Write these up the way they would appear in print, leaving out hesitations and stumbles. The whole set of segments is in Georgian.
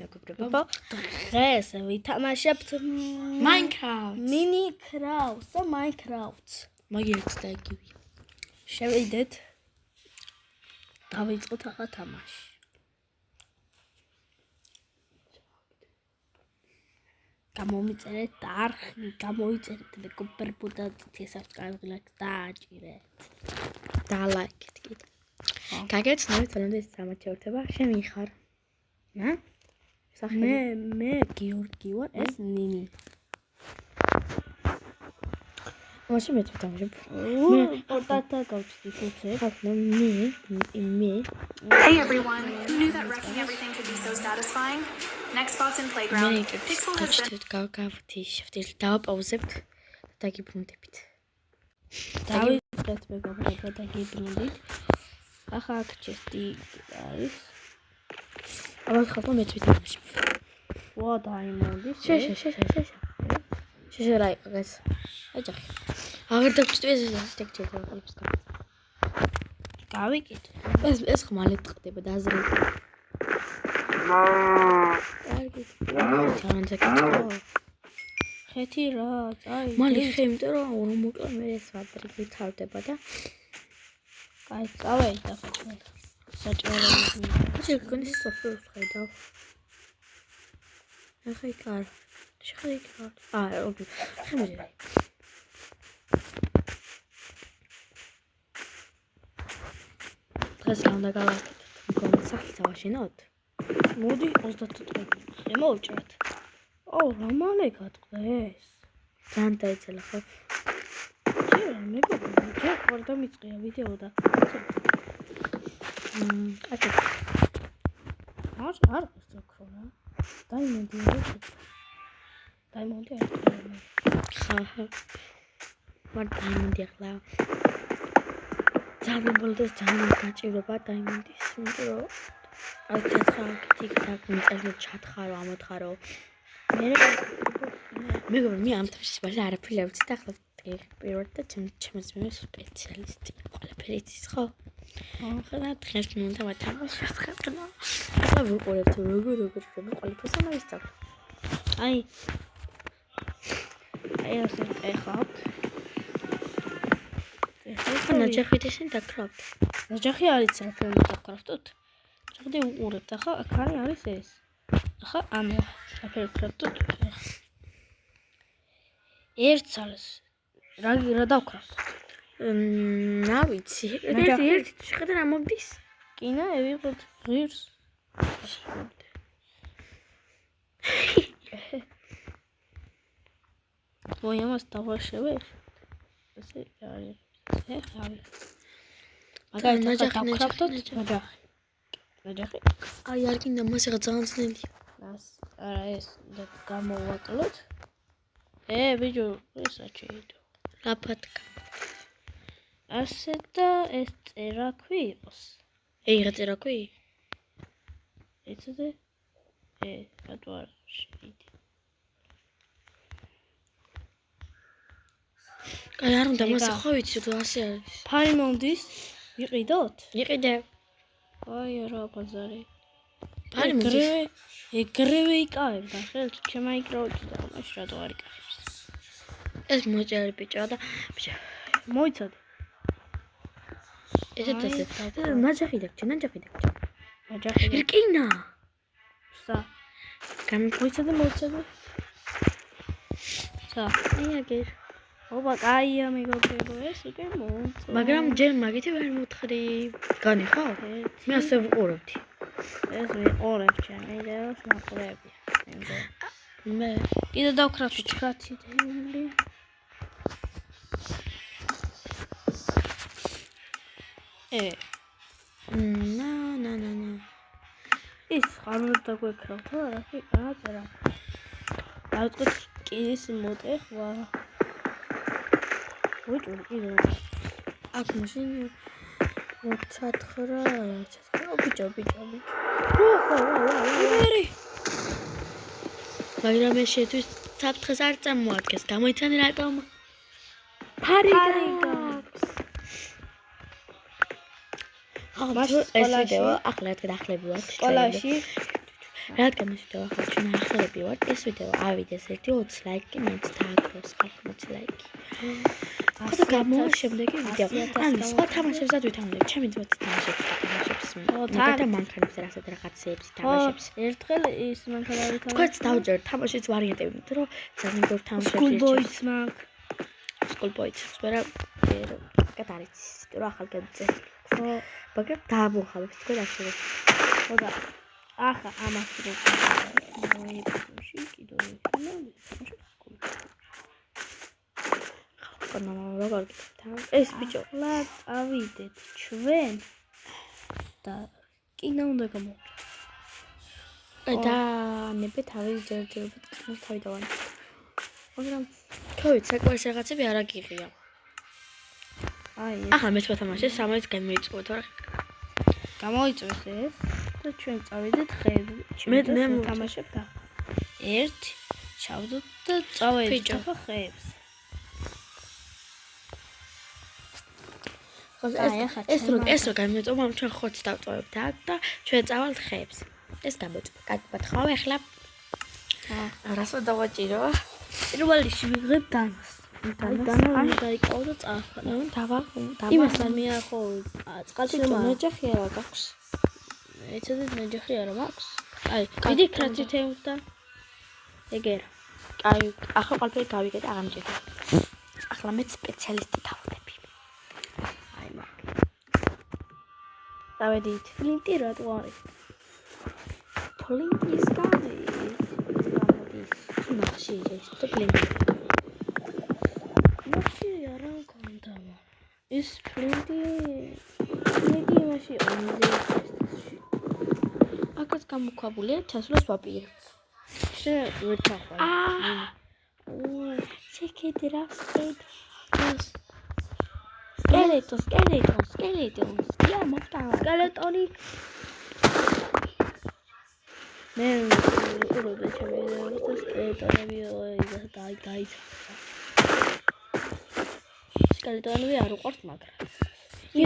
მეგობრებო, დღეს ვითამაშებთ Minecraft. Minecraft და Minecraft. მაგერც და იგივე. შევიდეთ. დავიწყოთ ახლა თამაში. გამომიწერეთ და არხი, გამოიწერეთ მეგობრებო და subscribe-ლайკ დააჭირეთ. და ლაიქით კიდე. გაგეცნოთ თუნდაც სამაჩვენება შემიხარ. მე გიორგი ვარ, ეს ნინი. მაშინ მე თვითამაშებ. პორტათა გავწდი თუცე. მე. Hey everyone, who knew that wrecking everything could be so satisfying? Next spots in playground. Pixel has been გავგავთი შევდით დავაპაუზებთ და დაგიბრუნდებით. დავიწყეთ მეგობრებო და გიბრუნდით. ახლა აქ ჩესტი არის. აბა ხალხო მე თვითამაშებ. ვა დაიმონდი. შეშა რა იყეს. აჯახი. აღარ დაგჭირდეს ეს ტექნიკა ყოლებს გა. გავიკეთე. ეს ხმალე ტყდება და აზრი. კარგი. თანაც აკეთო. ხეთი რა, წაი. მალე ხე იმიტომ რომ ორ მოკლა მე ეს ვადრიგი თავდება და აი წავედი და ხო. საჭმელები. ხე გქონდეს სოფერს ხედავ. ახლა იქარ. შეხება. ოკეი. ხემერე. დღეს რა უნდა გავაკეთოთ? მგონი სახით ავაშენოთ? მოდი 34 ხე მოვჭრათ. რა მალე გატყდეს. ძალიან დაეცელა ხო? მეგობრებო, ჯერ ვარ დამიწყია ვიდეო და ასე. არ გასწრაფო რა. დაიმონდი ხა. ვარ დაიმონდი ახლა. ძალიან ბოლოს ძალიან გაჭირდება დაიმონდის, იმიტომ რომ აი ცეცხლი მიწაზე ჩათხარო, ამოთხარო. მე ამ თამაშის ბაჟა არაფერი არ ვიცი და ახლა პირველად და ჩემს მე სპეციალისტი. ყველაფერი იცის ხო? ახლა დღეს უნდა ვათამაშოთ ხატნა. ახლა ვიყურებთ როგორ ხდება ყველაფერს ამ ვისწავლ. აი ასე ეხავთ. ნაჯახით ისინი დაკრავთ. ნაჯახი არის რაფერი დაკრავთ. ჩახდი უყურებთ ახლა აქ არის ეს. ახლა ანუ რაფერი ვკრავთ. ერთ წელს რა დავკრავთ? რა ვიცი. ერთი შეხედა რა მომდის? კინა ევიღოთ ღირს. მოიამას დავაშევე. ესე არის. რავი. მაგრამ ნაჯახი ნაჯახი. აი არ გინდა მას რა ძალიან ძნელი. არა ეს გამოვაკლოთ. ბიჭო, ეს აჩეიდო. რა ფათქა. ასე და ეს წერაქვი იყოს. რა წერაქვი? ეცადე. რატო არ შეიძლება? კაი არ უნდა მას ხო ვიცი რომ ასე არის. ფარი მომდის? იყიდოთ? იყიდე. აი რა ბაზარი. ფარი მომდის. ეგრევე იკავებდა ხელს შემაიკრავდი და მაშინ რატო არ იკავებს? ეს მოჭარი ბიჭო და მოიცადე. ესე ნაჯახი დაგჭი. ნაჯახი. რკინა. სა. მოიცადე. სა. აგერ. ობა, კაია მეგობრებო, ეს უკვე მომწონს. მაგრამ ჯერ მაგითი ვერ მოთხრი. განი ხო? მე ასე ვყურებდი. ეს ვიყურებ ჩემ ვიდეოს მაყურებია. მე კიდე დავკრავთ 9 დეილი. ნა. ის არ უნდა გვეკრავთ რა, რა წერა. დავწყოთ კირის მოტე, ვა. ვიჭური კიდე. აქ მაშინ 4 ბიჭო. მაგრამ ეს შეთვის საფრთხეს არ წამოადგენს. გამოიცანე რატომ? ფარი გაქვს. ეს ვიდეო ახლა გადახლებულად სკოლაში რადგან ეს ვიდეო ახლა ჩვენ ახლები ვართ, ეს ვიდეო ავიდეს ერთი 20 ლაიკი, მეც დააგროვს ხალხი 20 ლაიკი. ხოდა გამოვა შემდეგი ვიდეო. ანუ სხვა თამაშებსაც ვითამაშებ, ჩემი ძმაც თამაშობს. მაგათა მანქანებს რასაც რაღაცეებს თამაშებს. ერთხელ ის მანქანა თქვენც დავჯერთ თამაშის ვარიანტები, იმიტომ რომ ძალიან ბევრ თამაშებს სკულბოიც მაგ. სკულბოიც ვერა კატარიც, რომ ახალ გემზე. ხო, მაგრამ დაამოხალებს თქვენ ახლა. ხოდა ახლა ამას რო მოიწევში კიდო როგორ ეს ბიჭო ლა წავიდეთ ჩვენ და კინო უნდა გამოვწვევ და ნებე თავი ჯერჯერობით კინოს თავი დავანე მაგრამ თავით საკვირს რაღაცები არ აგიღია აი ახლა მე ვთამაშე 3-ს გამოიწვევ თორე გამოიწვევს ეს და ჩვენ წავიდეთ ხეებზე მე ვთამაშებ და ერთი ჩავდოთ და წავედით ახლა ხეებზე ეს რო გამოიწვევ მაგრამ ჩვენ ხოც დავტოვებთ აქ და ჩვენ წავალთ ხეებზე ეს გამოიწვევ კაკბათ ხო ახლა რასო დავაჭირო პირველი შევიღებ დანას დანა დაიკავო და წაახლა დავა იმას ამია ხო წყალში ნეჯახი არა გაქვს ეცადეთ ნეჯახი არა მაქვს აი დიდი კრატითეუდა ეგერ აი ახლა ყველაფერი გავიგეთ აღარ მჭირდა ახლა მე სპეციალისტი გავხდები აი მაგ დავედით ფლინტი რატო არის ფლინტის გამოდის ნახში ეს თუ ფლინტი არა მქონდა ის ფლინტი იმაში აკაც გამოქვაბულია თასვლას ვაპირებ შენ ვერ ჩახვარ შეკედრას სკელეტონს კი არ მოვტა სკელეტონი მე უყურებ ჩემი სკელეტონები დაიცა სკელეტონები არ უყვართ მაგრამ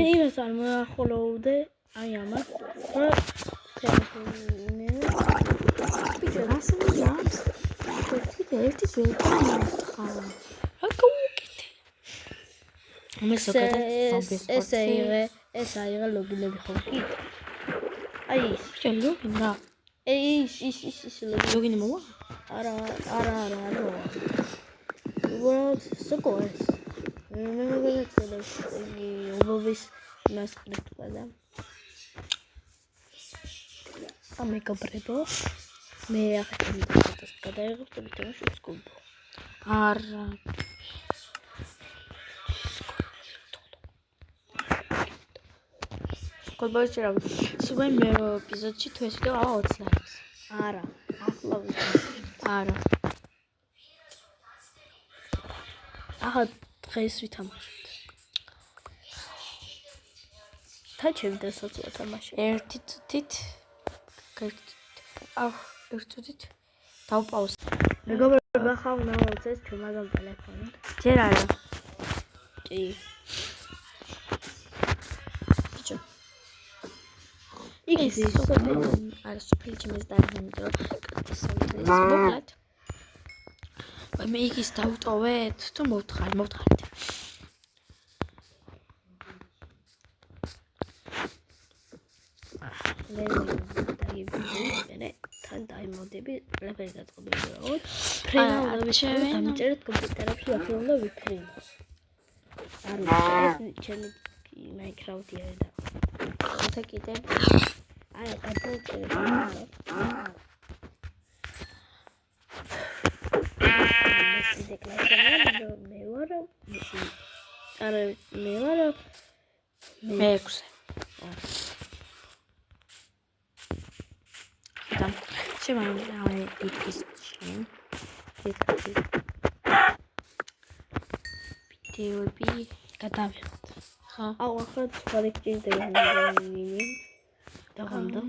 იმას არ მოახოლოვდე აი ამას ბიჭო რასო ჯამს ბიჭო ერთის ვერ დამარტყა რა გავუკეთე ეს აიღე ლოგინები ხო კი აი შენ ლოგინ რა ის ლოგინი მოვა არა უბრალოდ სოკოეს მე მეგონა უბობის მასკრიპტ და ამეკაბრებო მე ახლა მიდასტას გადაიღებ და მითამაშე სკულბო არა სკულბო შეიძლება სულ მე ეპიზოდში თუ ეს ვიდეო 20 ლაიქს არა ახლა არა ახლა დღეს ვითამაშებთ და ჩემ დღესაც ვთამაშე ერთი წუთით ერთი წუთით დავპაუზ მეგობრებო ახლა უნდა მოვწეს ჩვენ მაგამ ტელეფონი ჯერ არა კი ბიჭო იგი არა სოფელი ჩემს დაარგენიტრო კაცსავიდეს მოკლედ მე ის დავტოვეთ თუ მოვთხარით მე თან დაიმოდები ყველაფერი გაწყობილი ვიყავ ფრენა უნდა ვიჩერდეთ დამიწერეთ კომპიუტერებში აქ უნდა ვიფრინო არა ეს ჩემი მაინკრაფტია და ხოთა კიდე აი კატოწერე მე ვარ მეექვსე და შემიძლია ის შენ ვიდეოები გადავიღოთ ხო აუ ახლა სხვა გჭირდება დაღამდა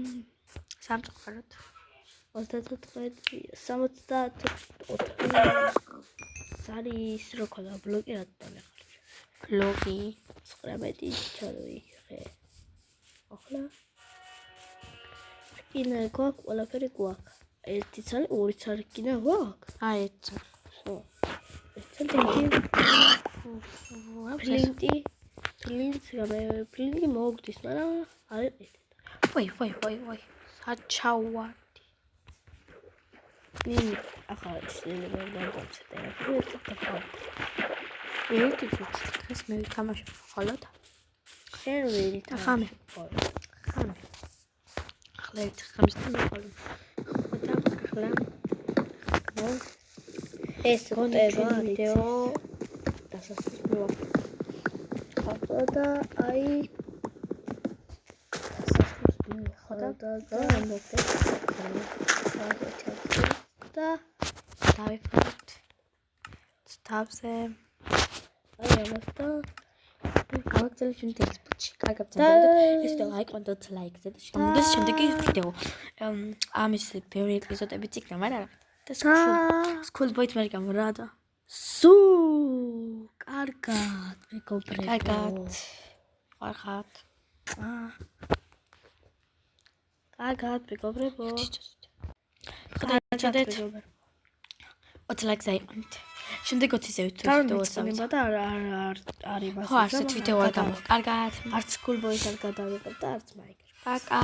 სამწუხაროდ 34 სარის რო ქონა ბლოკი რა დამეხარ ბლოგი 19 ჩადოიღე ახლა კინა გვაქვს, ყველაფერი გვაქვს. ერთი ცალი, ორი ცალი კინა გვაქვს. ერთ. ფლინტი მოგდის, მაგრამ არის ერთი. ვაი. საჩავარდი. ნინი ახლა შეიძლება დავწერე. ერთი წუთს მე ვთამაშობ ხოლოდ. შენ ვერი ხამე. ახლა ერთ ხამს თამაშობ. ახლა ეს ხდება ვიდეო დასასრულო. და აი და დავიფრთხილეთ. თავზე აი ამას და გავაგზავნე ჩვენ Facebook-ში. კარგად გძებდეთ. ეს ვიდეო აიყვანოთ ლაიქზე და შემდეგი ვიდეო. ამის ბევრი ეპიზოდები წიგნა, მაგრამ და School Boys მე გამორა და კარგად მეგობრებო. ხარხარ. კარგად მეგობრებო. ხოდა ჩადეთ. 20 ლაიქს აიყვანეთ. შემდეგ 20 ისე ვიდეოს დავიწყება და არ იმას. ხო, არც ვიდეო არ გამო. კარგად. არც School Boys არ გადავიღებ და არც Minecraft. პაკა.